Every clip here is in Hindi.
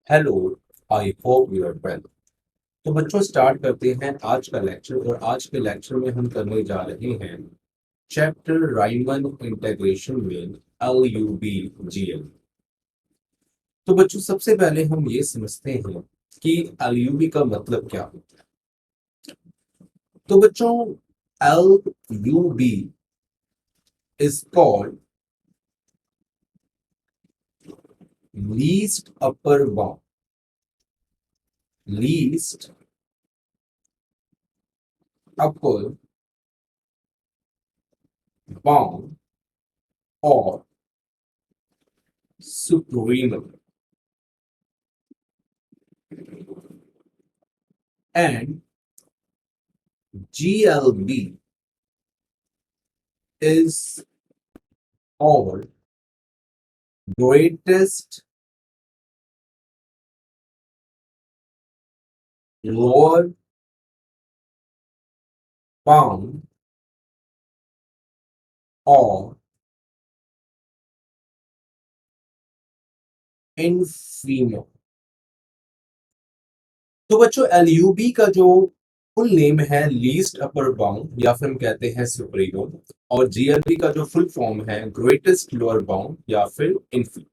Hello. I hope you are well. तो बच्चों स्टार्ट करते हैं आज का लेक्चर। और आज के लेक्चर में हम करने जा रहे हैं चैप्टर राइमन इंटीग्रेशन में L U B G L. तो बच्चों सबसे पहले हम ये समझते हैं कि एल यू बी का मतलब क्या होता है। तो बच्चों L U B is called least upper bound. Least upper bound और supremum and GLB is called greatest lower bound or inferior। तो बच्चों एलयूबी का जो फुल नेम है लीस्ट अपर बाउंड या फिर हम कहते हैं सुप्रीमो, और जीएलबी का जो फुल फॉर्म है ग्रेटेस्ट लोअर बाउंड या फिर इंफीरियर।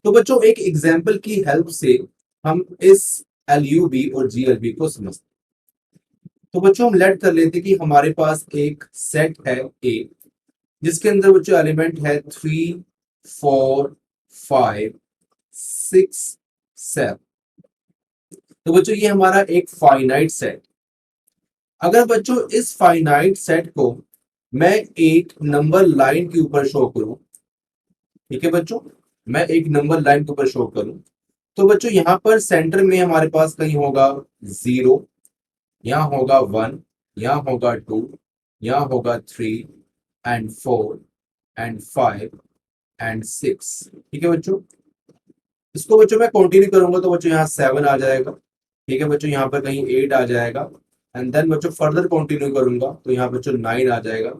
तो बच्चों एक एग्जांपल की हेल्प से हम इस एलयूबी और जीएलबी को समझते हैं। तो बच्चों हम लेट कर लेते हैं कि हमारे पास एक सेट है ए, जिसके अंदर बच्चों एलिमेंट है 3, 4, 5, 6, 7। तो बच्चों ये हमारा एक फाइनाइट सेट। अगर बच्चों इस फाइनाइट सेट को मैं एक नंबर लाइन के ऊपर शो करूं, ठीक है बच्चों, मैं एक नंबर लाइन के ऊपर शो करूं, तो बच्चों यहां पर सेंटर में हमारे पास कहीं होगा 0, यहाँ होगा 1, यहाँ होगा 2, यहाँ होगा 3 एंड 4 एंड 5 एंड 6। ठीक है बच्चों, इसको बच्चों मैं कंटिन्यू करूंगा तो बच्चों यहाँ 7 आ जाएगा। ठीक है बच्चों, यहाँ पर कहीं 8 आ जाएगा। एंड देन बच्चों फर्दर कंटिन्यू करूंगा तो यहाँ बच्चों 9 आ जाएगा,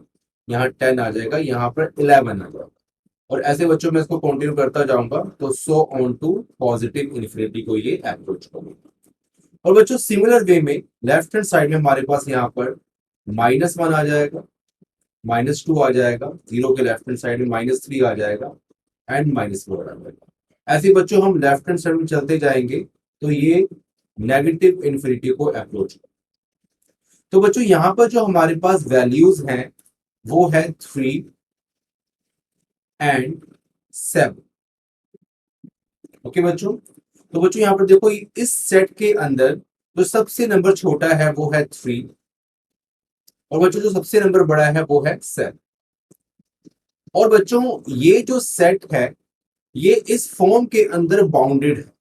यहाँ 10 आ जाएगा, यहाँ पर 11 आ जाएगा। और ऐसे बच्चों में इसको कंटिन्यू करता जाऊंगा तो so on to positive infinity को ये अप्रोच करूंगा। और बच्चों सिमिलर वे में लेफ्ट हैंड साइड में हमारे पास यहाँ पर -1 आ जाएगा, -2 आ जाएगा, 0 के लेफ्ट हैंड साइड में -3 आ जाएगा एंड -4 आ जाएगा। ऐसे बच्चों हम लेफ्ट हैंड साइड में चलते जाएंगे तो ये नेगेटिव इन्फिनिटी को अप्रोच। तो बच्चों यहाँ पर जो हमारे पास वैल्यूज हैं वो है 3 एंड 7। ओके बच्चों, तो बच्चों यहाँ पर देखो इस सेट के अंदर जो सबसे नंबर छोटा है वो है 3, और बच्चों जो सबसे नंबर बड़ा है वो है 7। और बच्चों ये जो सेट है ये इस फॉर्म के अंदर बाउंडेड है,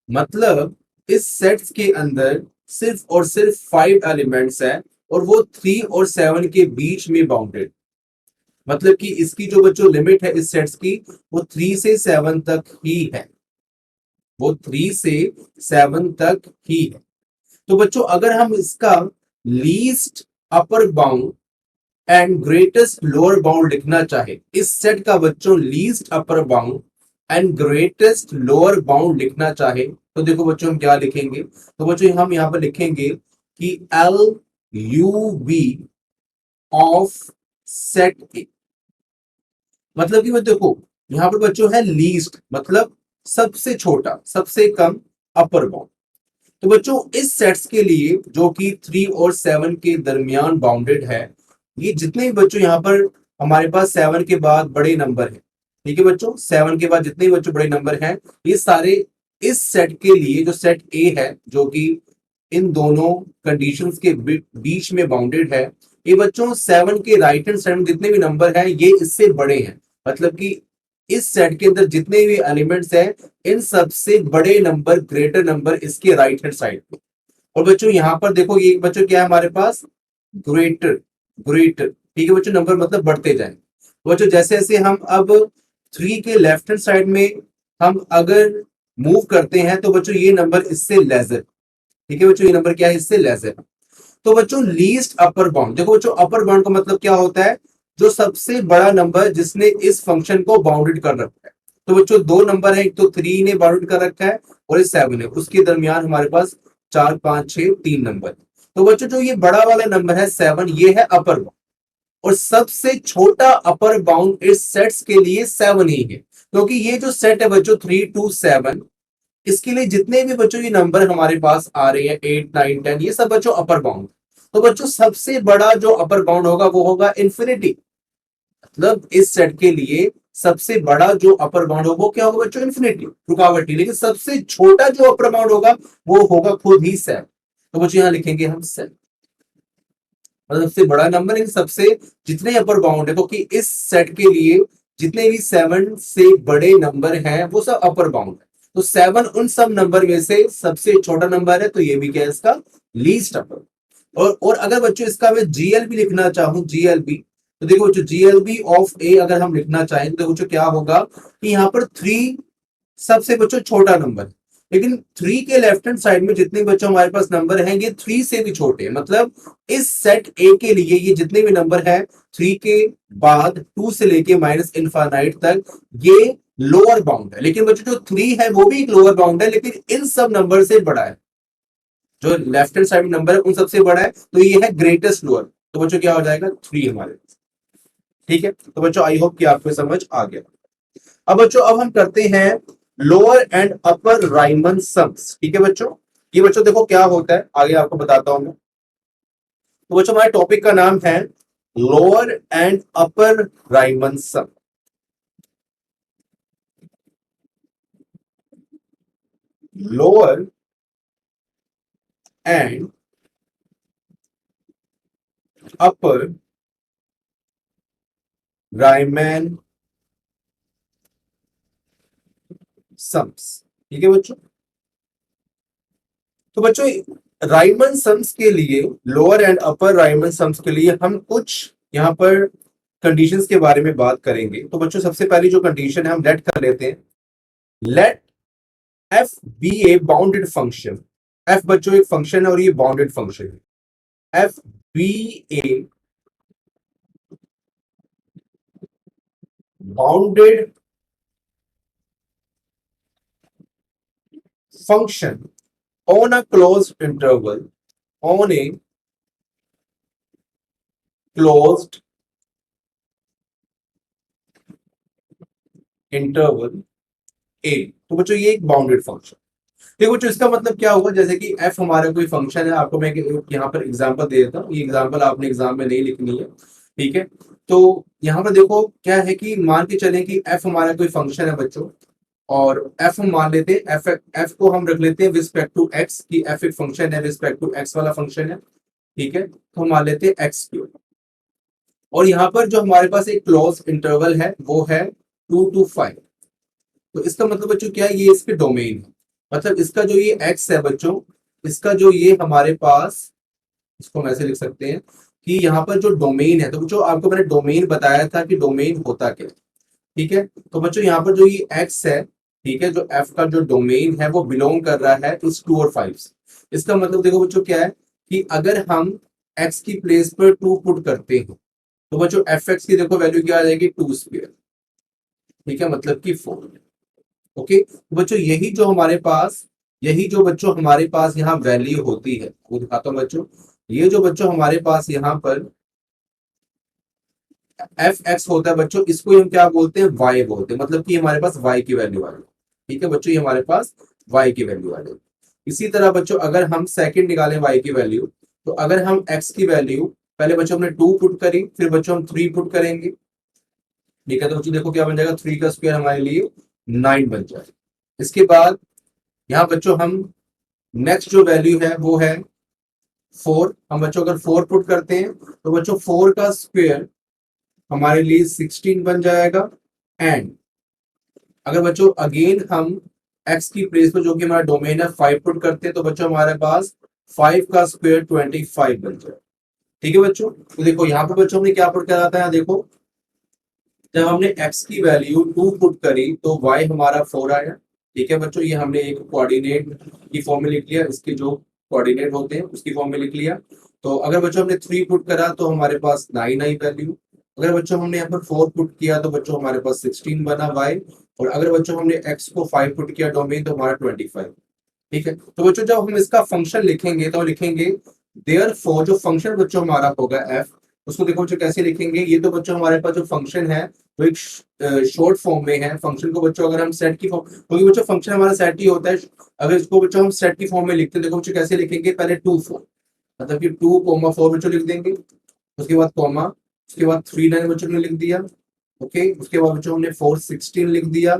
मतलब इस सेट्स के अंदर सिर्फ और सिर्फ 5 एलिमेंट्स है और वो 3 और 7 के बीच में बाउंडेड। मतलब कि इसकी जो बच्चों लिमिट है इस सेट्स की वो 3 से 7 तक ही है, वो 3 से 7 तक ही है। तो बच्चों अगर हम इसका least upper bound and greatest lower bound लिखना चाहे, इस सेट का बच्चों least upper bound and greatest lower bound लिखना चाहे तो देखो बच्चों हम क्या लिखेंगे। तो बच्चों हम यहां पर लिखेंगे कि L U B of set A. मतलब कि देखो यहां पर बच्चों है लीस्ट, मतलब सबसे छोटा, सबसे कम अपर बाउंड। तो बच्चों इस सेट्स के लिए जो कि 3 और 7 के दरमियान बाउंडेड है, ये जितने भी बच्चों यहाँ पर हमारे पास 7 के बाद बड़े नंबर है, ठीक है बच्चों, 7 के बाद जितने भी बच्चों बड़े नंबर हैं ये सारे इस सेट के लिए, जो सेट ए है जो कि इन दोनों कंडीशंस के बीच में बाउंडेड है, ये बच्चों 7 के राइट हैंड साइड में जितने भी नंबर हैं ये इससे बड़े हैं। मतलब कि इस सेट के अंदर जितने भी एलिमेंट्स हैं इन सबसे बड़े नंबर, ग्रेटर नंबर इसके राइट हैंड साइड पे। और बच्चों यहाँ पर देखो ये बच्चों क्या है हमारे पास, ग्रेटर, ग्रेटर, ठीक है बच्चों, नंबर मतलब बढ़ते जाए। बच्चों जैसे जैसे हम अब 3 के लेफ्ट हैंड साइड में हम अगर मूव करते हैं तो बच्चों ये नंबर इससे लेजर, ठीक है बच्चों, ये नंबर क्या है, इससे लेजर। तो बच्चों लीस्ट अपर बाउंड, देखो बच्चों अपर बाउंड का मतलब क्या होता है, जो सबसे बड़ा नंबर जिसने इस फंक्शन को बाउंडेड कर रखा है। तो बच्चों दो नंबर है, एक तो 3 ने बाउंडेड कर रखा है और ये 7 है, उसके दरमियान हमारे पास 4 5 6 3 नंबर। तो बच्चों जो ये बड़ा वाला नंबर है 7, ये है अपर बाउंड, और सबसे छोटा अपर बाउंड इस सेट्स के लिए 7 ही है, क्योंकि ये जो सेट है बच्चों 3 2 7, इसके लिए जितने भी बच्चों ये नंबर हमारे पास आ रहे हैं 8 9 10, ये सब बच्चों अपर बाउंड। तो बच्चों सबसे बड़ा जो अपर बाउंड होगा वो होगा इन्फिनिटी, मतलब इस सेट के लिए सबसे बड़ा जो अपर बाउंड होगा वो क्या होगा बच्चों, इन्फिनिटी, रुकावटी। लेकिन सबसे छोटा जो अपर बाउंड होगा वो होगा खुद ही 7। तो बच्चों यहां लिखेंगे हम 7, मतलब सबसे बड़ा नंबर है, सबसे जितने अपर बाउंड है, क्योंकि इस सेट के लिए जितने भी 7 से बड़े नंबर हैं वो सब अपर बाउंड है। तो 7 उन सब नंबर में से सबसे छोटा नंबर है, तो ये भी क्या है इसका लीस्ट अपर। और अगर बच्चों इसका मैं जीएलबी लिखना चाहूं, जीएलबी, तो देखो बच्चों जीएलबी ऑफ ए अगर हम लिखना चाहें तो बच्चों क्या होगा कि यहाँ पर 3 सबसे बच्चों छोटा नंबर है, लेकिन 3 के लेफ्ट हैंड साइड में जितने बच्चों हमारे पास नंबर हैं ये 3 से भी छोटे हैं। मतलब इस सेट ए के लिए ये जितने भी नंबर है 3 के बाद 2 से लेके माइनस इनफाइनाइट तक, ये लोअर बाउंड है। लेकिन बच्चों जो 3 है वो भी एक लोअर बाउंड है, लेकिन इन सब नंबर से बड़ा है। जो लेफ्ट हैंड साइड में नंबर है उन सबसे बड़ा है, तो ये है ग्रेटेस्ट लोअर। तो बच्चों क्या हो जाएगा 3 हमारे, ठीक है। तो बच्चों आई होप कि आपको समझ आ गया। अब बच्चों अब हम करते हैं lower and upper Riemann sums, ठीक है बच्चों। ये बच्चों देखो क्या होता है, आगे आपको बताता हूं मैं। तो बच्चों हमारे टॉपिक का नाम है lower and upper Riemann sum. Lower and upper Riemann sums, ठीक है बच्चों। तो बच्चों राइमन सम्स के लिए, lower and upper Riemann sums के लिए हम कुछ यहां पर कंडीशंस के बारे में बात करेंगे। तो बच्चों सबसे पहली जो कंडीशन है हम लेट कर लेते हैं, let F be a bounded function. F बच्चों एक फंक्शन है और ये बाउंडेड फंक्शन है। F be a bounded function on a closed interval, on a closed interval a। तो बच्चों ये एक बाउंडेड फंक्शन। देखो बच्चों इसका मतलब क्या होगा, जैसे कि f हमारा कोई फंक्शन है, आपको मैं यहाँ पर एग्जांपल दे देता हूँ। ये एग्जांपल आपने एग्जाम में नहीं लिखनी है, ठीक है। तो यहाँ पर देखो क्या है कि मान के चलें कि f हमारा कोई फंक्शन है बच्चों, और f हम मान लेते हैं, f को हम रख लेते हैं रिस्पेक्ट टू x, की f एक फंक्शन है रिस्पेक्ट टू x वाला फंक्शन है, ठीक है। तो हम मान लेते हैं x क्यूब, और यहाँ पर जो हमारे पास एक क्लोज इंटरवल है वो है 2 to 5। तो इसका मतलब बच्चों क्या है, ये इसके डोमेन है। मतलब इसका जो ये x है बच्चों, इसका जो ये हमारे पास, इसको हम ऐसे लिख सकते हैं कि यहाँ पर जो डोमेन है, तो बच्चों आपको मैंने डोमेन बताया था कि डोमेन होता क्या है, ठीक है। तो बच्चों यहाँ पर जो ये x है, ठीक है, जो f का जो डोमेन है वो बिलोंग कर रहा है इस 2 और 5 से। इसका मतलब देखो बच्चों क्या है कि अगर हम x की प्लेस पर 2 पुट करते हैं, तो बच्चों एफ एक्स की देखो वैल्यू क्या आ जाएगी 2 स्क्वायर, ठीक है, मतलब कि 4। ओके, तो बच्चों यही जो बच्चों हमारे पास यहाँ वैल्यू होती है, वो दिखाता हूँ बच्चों। ये जो बच्चों हमारे पास यहाँ पर एफ एक्स होता है बच्चों, इसको हम क्या बोलते हैं, वाई बोलते हैं। मतलब कि हमारे पास वाई की वैल्यू आ रही है, ठीक है बच्चों, ये हमारे पास वाई की वैल्यू आ रही है। इसी तरह बच्चों अगर हम सेकंड निकालें वाई की वैल्यू, तो अगर हम एक्स की वैल्यू पहले बच्चों हमने 2 पुट करी, फिर बच्चों हम 3 पुट करेंगे, ठीक है। तो बच्चों देखो क्या बन जाएगा, 3 का स्क्वायर हमारे लिए 9 बन जाएगा। इसके बाद यहाँ बच्चों हम नेक्स्ट जो वैल्यू है वो है 4। हम बच्चों अगर 4 पुट करते हैं तो बच्चों 4 का स्क्वायर हमारे लिए 16 बन जाएगा। एंड अगर बच्चों अगेन हम x की प्लेस पर जो कि हमारा डोमेन है 5 पुट करते हैं, तो बच्चों हमारे पास 5 का स्क्वायर 25 बन जाएगा, ठीक है बच्चों। तो देखो यहाँ पर बच्चों हमने क्या पुट करा था, यहाँ देखो जब हमने x की वैल्यू 2 पुट करी तो y हमारा 4 आया, ठीक है बच्चों। ये हमने एक कोऑर्डिनेट की फॉर्म में लिख लिया, इसके जो कोऑर्डिनेट होते हैं उसकी फॉर्म में लिख लिया। तो अगर बच्चों हमने 3 पुट करा तो हमारे पास 9 आई वैल्यू, अगर बच्चों हमने यहाँ पर 4 पुट किया तो बच्चों हमारे पास 16 बना y, और अगर बच्चों हमने x को 5 पुट किया डोमेन तो हमारा 25। ठीक है, तो बच्चों जब हम इसका फंक्शन लिखेंगे तो लिखेंगे देयरफॉर, जो फंक्शन बच्चों हमारा होगा f, उसको देखो बच्चों कैसे लिखेंगे। ये तो बच्चों हमारे पास जो फंक्शन है वो एक शॉर्ट फॉर्म में है। फंक्शन को बच्चों अगर हम सेट की फॉर्म, क्योंकि बच्चों फंक्शन हमारा सेट ही होता है, अगर इसको बच्चों हम सेट की फॉर्म में लिखते हैं देखो बच्चों कैसे लिखेंगे, पहले 2 4, मतलब कि 2,4 बच्चों लिख देंगे, उसके बाद कॉमा, उसके बाद 3 9 बच्चों ने लिख दिया। ओके, उसके बाद बच्चों हमने 4 16 लिख दिया,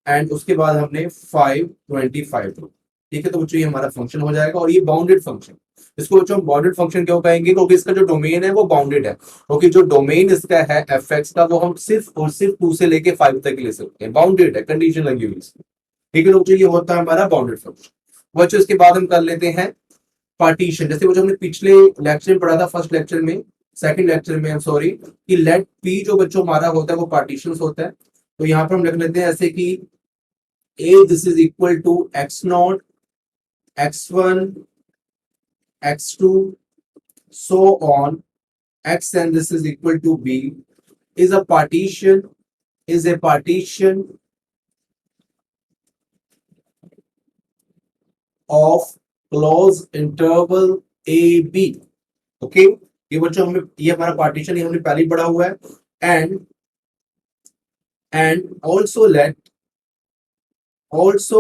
एंड उसके बाद हमने 5 25। ठीक है, तो बच्चों ये हमारा फंक्शन हो जाएगा, और ये बाउंडेड फंक्शन, इसको बच्चों हम बाउंडेड फंक्शन क्यों कहेंगे, क्योंकि इसका जो डोमेन है वो बाउंडेड है, क्योंकि जो डोमेन इसका है एफ एक्स का वो हम सिर्फ और सिर्फ 2 से लेके 5 तक ले सकते हैं, बाउंडेड है, कंडीशन लगी हुई है। ठीक है, तो बच्चों ये होता है हमारा बाउंडेड फंक्शन। बच्चों इसके बाद हम कर लेते हैं पार्टीशन। जैसे वो जो हमने पिछले लेक्चर में पढ़ा था, फर्स्ट लेक्चर में, सेकंड लेक्चर में, सॉरी, कि लेट पी जो बच्चों हमारा होता है वो पार्टीशन होता है। तो यहाँ पर हम लिख लेते हैं ऐसे कि a this is equal to x naught, x1, x2, so on, xn this is equal to b is a partition, is a partition of closed interval a b। Okay, ये बच्चों हमें, ये हमारा पार्टीशन ये हमने पहले ही पढ़ा हुआ है। एंड ऑल्सो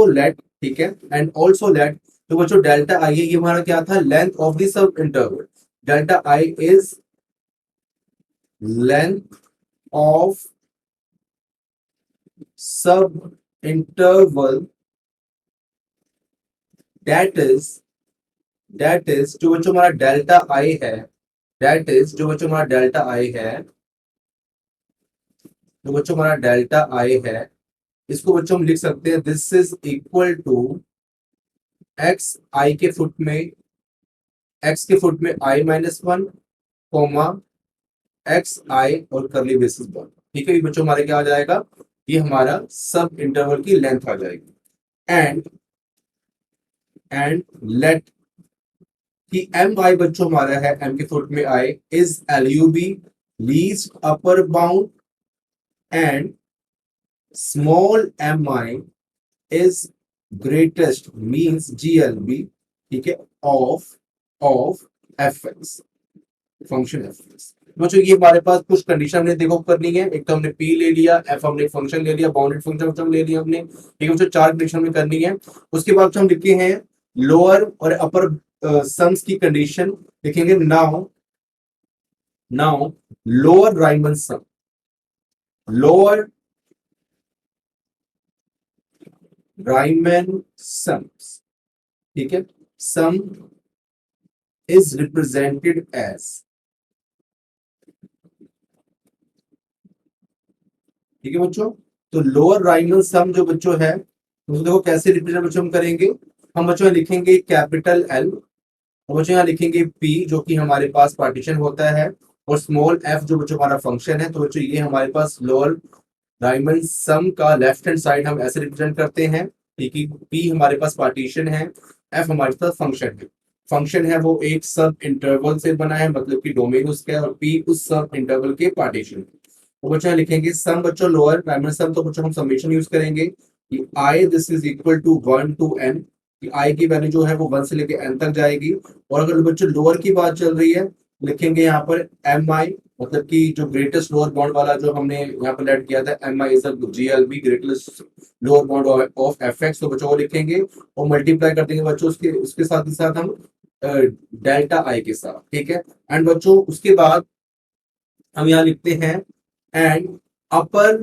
लेट, ठीक है, एंड ऑल्सो लेट, तो बच्चों डेल्टा आई है, ये हमारा क्या था, length of the sub interval. Delta I is length of सब इंटरवल, दैट इज जो बच्चों हमारा डेल्टा आई है, दैट इज जो बच्चों हमारा डेल्टा आई है, जो बच्चों हमारा डेल्टा आई है, इसको बच्चों हम लिख सकते हैं this is equal to x i के फुट में, एक्स के फुट में आई -1 कॉमा एक्स आई और करली ब्रेसेस बंद। ठीक है, ये बच्चों हमारे क्या आ जाएगा, ये हमारा सब इंटरवल की लेंथ आ जाएगी। एंड लेट कि एम आई बच्चों हमारा है, एम के फुट में i is L U B, least upper bound, and small m I is greatest means GLB, ठीक है, of F x, function f x. बच्चों ये हमारे पास कुछ कंडीशन हमने देखो करनी है, एक तो हमने पी ले लिया, एफ हमने फंक्शन ले लिया, बाउंडेड फंक्शन ले लिया हमने, ठीक है बच्चों, 4 कंडीशन में करनी है। उसके बाद हम लिखे हैं लोअर और अपर सम्स की कंडीशन लिखेंगे। Now lower Riemann sum, lower Riemann sums, ठीक है, सम इज रिप्रेजेंटेड एज, ठीक है बच्चों, तो लोअर राइमन सम जो बच्चों है उसको देखो कैसे रिप्रेजेंट बच्चों हम करेंगे। हम बच्चों लिखेंगे कैपिटल एल, और बच्चों यहाँ लिखेंगे पी जो कि हमारे पास पार्टीशन होता है, और स्मॉल एफ जो बच्चों हमारा फंक्शन है। तो बच्चों ये हमारे पास लोअर राइमन सम का लेफ्ट हैंड साइड हम ऐसे रिप्रेजेंट करते हैं, ठीक है, पी हमारे पास पार्टीशन है, एफ हमारे पास फंक्शन है। फंक्शन है वो एक सब इंटरवल से बना है, मतलब कि डोमेन उसका है, और पी उस सब इंटरवल के पार्टीशन। तो बच्चों लिखेंगे सम बच्चों लोअर प्राइमरी सम, तो बच्चों हम समेशन यूज करेंगे कि i this is equal to 1 to n, कि आई की वैल्यू जो है वो 1 से लेके n तक जाएगी। और अगर बच्चों लोअर की बात चल रही है लिखेंगे यहाँ पर एम आई, मतलब कि जो ग्रेटेस्ट लोअर बाउंड वाला जो हमने यहाँ पर लेट किया था, M I is GLB, greatest lower bound of F X, तो बच्चों को लिखेंगे और मल्टीप्लाई कर देंगे बच्चों उसके उसके साथ ही साथ हम डेल्टा आई के साथ, ठीक है। एंड बच्चों उसके बाद हम यहाँ लिखते हैं एंड अपर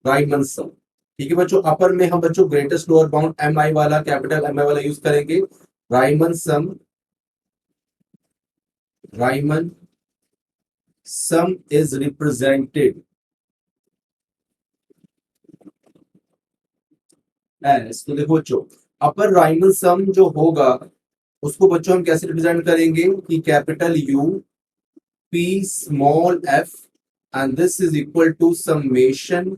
राइमन सम, ठीक है बच्चों, अपर में हम बच्चों greatest lower bound M I वाला, कैपिटल एम आई वाला यूज करेंगे। Riemann sum is represented as, तो देखो बच्चों अपर राइमन सम जो होगा उसको बच्चों हम कैसे रिप्रेजेंट करेंगे कि capital U P small F, and this is equal to summation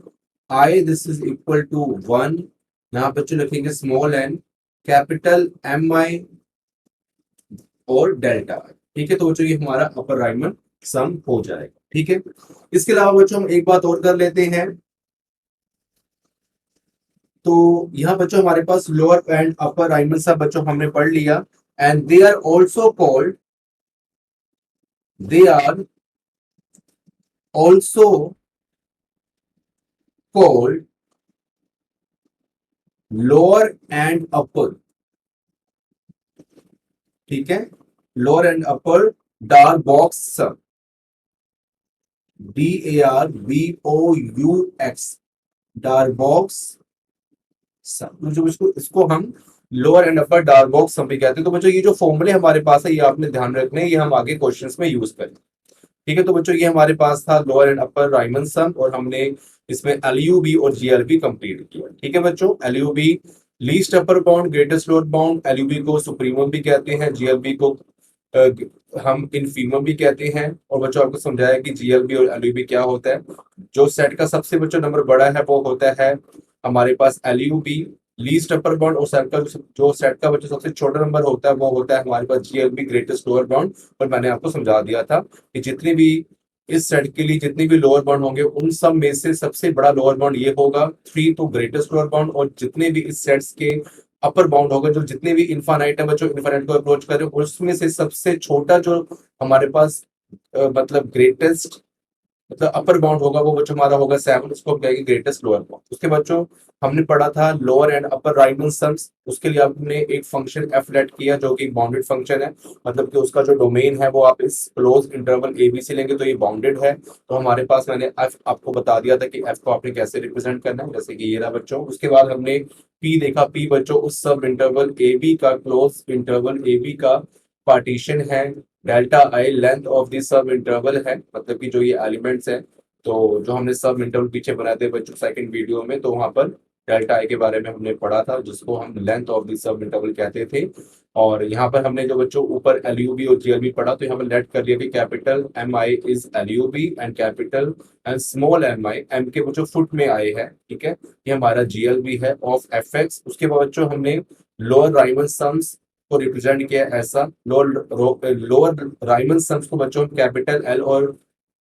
I, this is equal to 1, यहाँ बच्चों लिखेंगे स्मॉल n, कैपिटल एम आई और डेल्टा आई, ठीक है। तो बच्चों ये हमारा अपर राइमन सम हो जाएगा। ठीक है, इसके अलावा बच्चों हम एक बात और कर लेते हैं। तो यहाँ बच्चों हमारे पास lower and upper Riemann sum बच्चों हमने पढ़ लिया। And they are also called lower and upper. ठीक है, lower and upper Darboux sum, DARBOUX, Darboux sum. तो जो इसको हम lower and upper Darboux sum भी कहते हैं। तो बच्चों ये जो फॉर्मूले हमारे पास है ये आपने ध्यान रखने हैं, ये हम आगे क्वेश्चंस में यूज करें। ठीक है, तो बच्चों ये हमारे पास था लोअर एंड अपर राइमन सम, और हमने इसमें LUB और GLB कंप्लीट किया। ठीक है बच्चों, LUB least upper bound, greatest lower bound, LUB को सुप्रीमम भी कहते हैं, GLB को हम इनफीमम भी कहते हैं। और बच्चों आपको समझाया कि GLB और LUB क्या होता है। जो सेट का सबसे बच्चों नंबर बड़ा है वो होता है हमारे पास LUB लीस्ट अपर बाउंड, और सेट का जो सेट का बच्चों सबसे छोटा नंबर होता है वो होता है हमारे पास GLB ग्रेटेस्ट लोअर बाउंड। और मैंने आपको समझा दिया था कि जितने भी इस सेट के लिए जितने भी लोअर बाउंड होंगे उन सब में से सबसे बड़ा लोअर बाउंड ये होगा 3, तो ग्रेटेस्ट लोअर बाउंड। और जितने भी इस सेट्स के अपर बाउंड होगा, जो जितने भी इनफाइनाइट है बच्चों, इनफाइनाइट को अप्रोच करें, उसमें से सबसे छोटा जो हमारे पास मतलब ग्रेटेस्ट मतलब अपर बाउंड होगा वो बच्चों हमारा होगा 7, उसको हम कहेंगे ग्रेटेस्ट लोअर बाउंड। उसके बच्चों हमने पढ़ा था lower and upper Riemann sums, उसके लिए आपने एक फंक्शन एफ लेट किया जो कि बाउंडेड फंक्शन है, मतलब कि उसका जो डोमेन है वो आप इस क्लोज इंटरवल ABC लेंगे तो ये बाउंडेड है। तो हमारे पास मैंने एफ आपको बता दिया था कि एफ को आपने कैसे रिप्रेजेंट करना है, जैसे कि ये रहा बच्चों। उसके बाद हमने पी देखा, पी बच्चों उस सब इंटरवल AB का, क्लोज इंटरवल AB का पार्टीशन है। Delta I length of the sub interval है, मतलब कि जो ये एलिमेंट्स हैं, तो जो हमने सब इंटरवल पीछे बनाए थे बच्चों सेकंड वीडियो में, तो वहां पर डेल्टा आई के बारे में हमने पढ़ा था, जिसको हम length of the sub interval कहते थे। और यहाँ पर हमने जो बच्चों ऊपर LUB और GLB पढ़ा, तो यहाँ पर लेट कर लिया कि capital MI is LUB and capital and small MI M के बच्चों फुट में आए हैं। ठीक है, ये हमारा GLB है ऑफ FX। उसके बाद बच्चों हमने लोअर राइमन सम्स को रिप्रेजेंट किया ऐसा, लोअर राइमन सम्स को बच्चों कैपिटल L और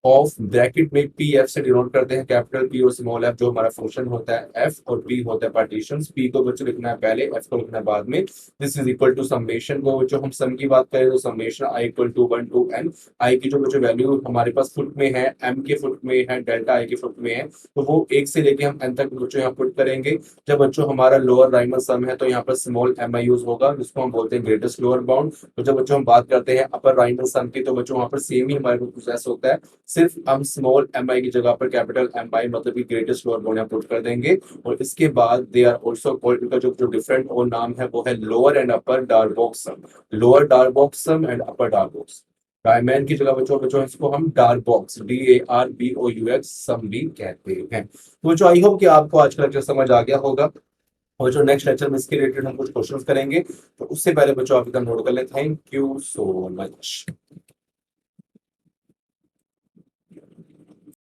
ऑफ ब्रैकेट में PF से डिनोट करते हैं, कैपिटल P और स्मॉल f जो हमारा फंक्शन होता है F, और P होता है पार्टीशन। P को बच्चों लिखना है पहले, F को लिखना है बाद में। This is equal to summation को बच्चों हम सम की बात करें तो summation I equal to 1 to n। I की जो बच्चों वैल्यू हमारे पास फुट में है, M के फुट में है, डेल्टा I के फुट में है, तो वो 1 से लेके हम n तक बच्चों यहाँ पुट करेंगे। जब बच्चों हमारा लोअर राइमन सम है तो यहाँ पर स्मॉल MI यूज होगा, जिसको हम बोलते हैं ग्रेटेस्ट लोअर बाउंड। तो जब बच्चों हम बात करते हैं अपर राइमन सम की, तो बच्चों वहां पर सेम ही हमारे पास प्रोसेस होता है, सिर्फ हम स्मॉल MI की जगह पर कैपिटल MI मतलब कि ग्रेटेस्ट लोअर बाउंड यहाँ पुट कर देंगे। और इसके बाद दे आर आल्सो कॉल्ड, इनका जो डिफरेंट और नाम है वो है lower and upper Darboux sum, lower Darboux sum and upper Darboux. Riemann की जगह बच्चों बच्चों इसको हम डार्बॉक्स DARBOUX सम भी कहते हैं। तो बच्चों आई होप कि आपको आज का लेक्चर समझ आ गया होगा, और जो नेक्स्ट लेक्चर में इसके रिलेटेड हम कुछ क्वेश्चंस करेंगे, तो उससे पहले बच्चों आप इतना नोट कर लें। Thank you so much.